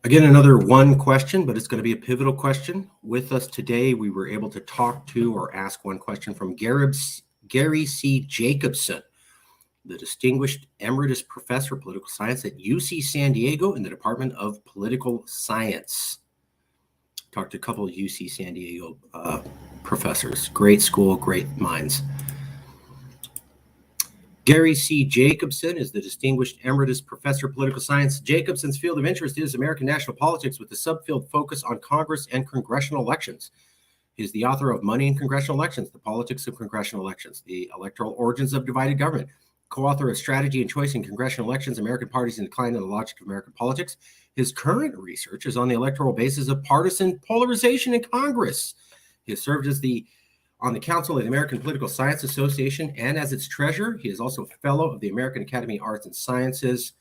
Again, another one question, but it's going to be a pivotal question. With us today, we were able to talk to or ask one question from Gary C. Jacobson, the Distinguished Emeritus Professor of Political Science at UC San Diego in the Department of Political Science. Talked to a couple of UC San Diego professors. Great school, great minds. Gary C. Jacobson is the Distinguished Emeritus Professor of Political Science. Jacobson's field of interest is American national politics with the subfield focus on Congress and congressional elections. He is the author of Money in Congressional Elections, The Politics of Congressional Elections, The Electoral Origins of Divided Government, co-author of Strategy and Choice in Congressional Elections, American Parties in Decline and the Logic of American Politics. His current research is on the electoral basis of partisan polarization in Congress. He has served as on the Council of the American Political Science Association and as its treasurer. He is also a fellow of the American Academy of Arts and Sciences.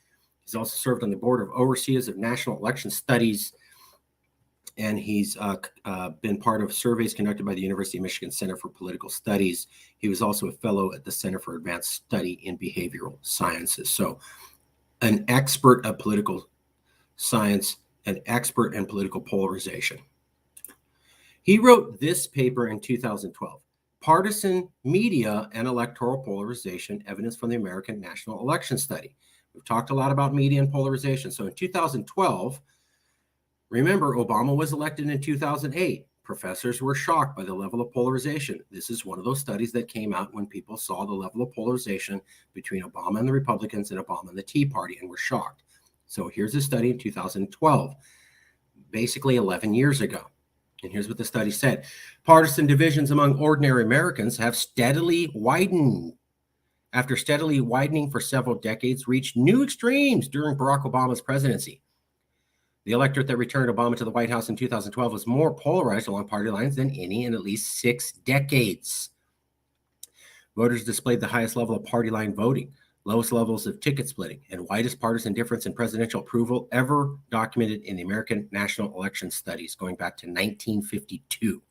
He's also served on the board of overseers of national election studies, and he's been part of surveys conducted by the University of Michigan Center for Political Studies. He was also a fellow at the Center for Advanced Study in Behavioral Sciences. So an expert of political science, an expert in political polarization. He wrote this paper in 2012, Partisan Media and Electoral Polarization, Evidence from the American National Election Study. We've talked a lot about media and polarization. So in 2012, remember, Obama was elected in 2008. Professors were shocked by the level of polarization. This is one of those studies that came out when people saw the level of polarization between Obama and the Republicans and Obama and the Tea Party and were shocked. So here's a study in 2012, basically 11 years ago. And here's what the study said. Partisan divisions among ordinary Americans have steadily widened. After steadily widening for several decades, reached new extremes during Barack Obama's presidency. The electorate that returned Obama to the White House in 2012 was more polarized along party lines than any in at least 6 decades. Voters displayed the highest level of party line voting, lowest levels of ticket splitting, and widest partisan difference in presidential approval ever documented in the American National Election Studies going back to 1952.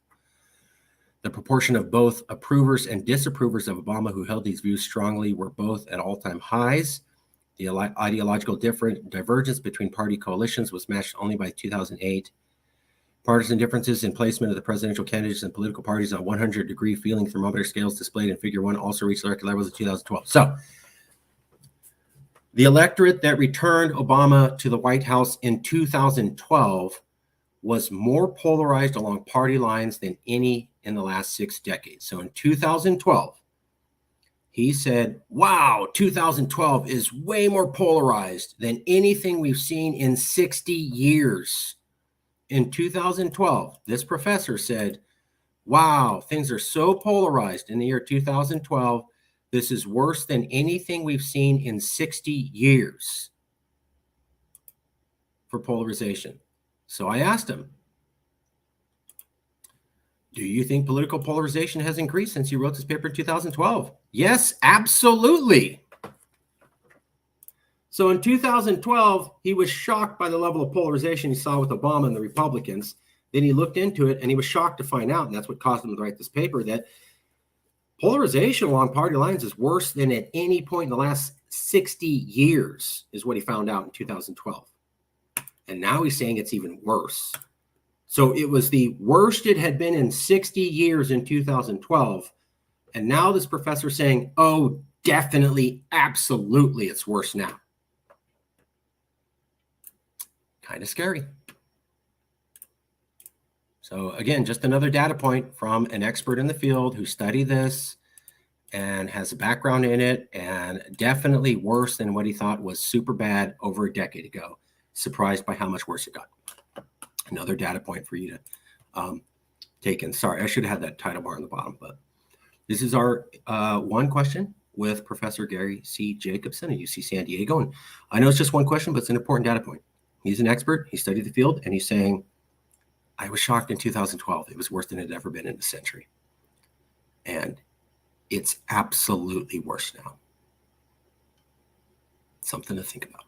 The proportion of both approvers and disapprovers of Obama who held these views strongly were both at all-time highs. The ideological divergence between party coalitions was matched only by 2008. Partisan differences in placement of the presidential candidates and political parties on 100-degree feeling thermometer scales displayed in Figure 1 also reached record levels in 2012. So, the electorate that returned Obama to the White House in 2012 was more polarized along party lines than any in the last 6 decades. So in 2012, he said, wow, 2012 is way more polarized than anything we've seen in 60 years. In 2012, this professor said, wow, things are so polarized in the year 2012. This is worse than anything we've seen in 60 years for polarization. So I asked him, do you think political polarization has increased since you wrote this paper in 2012? Yes, absolutely. So in 2012, he was shocked by the level of polarization he saw with Obama and the Republicans. Then he looked into it and he was shocked to find out, and that's what caused him to write this paper, that polarization along party lines is worse than at any point in the last 60 years, is what he found out in 2012. And now he's saying it's even worse. So it was the worst it had been in 60 years in 2012. And now this professor is saying, oh, definitely, absolutely, it's worse now. Kind of scary. So again, just another data point from an expert in the field who studied this and has a background in it, and definitely worse than what he thought was super bad over a decade ago. Surprised by how much worse it got. Another data point for you to take in. Sorry, I should have had that title bar on the bottom, but this is our one question with Professor Gary C. Jacobson at UC San Diego. And I know it's just one question, but it's an important data point. He's an expert. He studied the field, and he's saying, I was shocked in 2012. It was worse than it had ever been in a century. And it's absolutely worse now. Something to think about.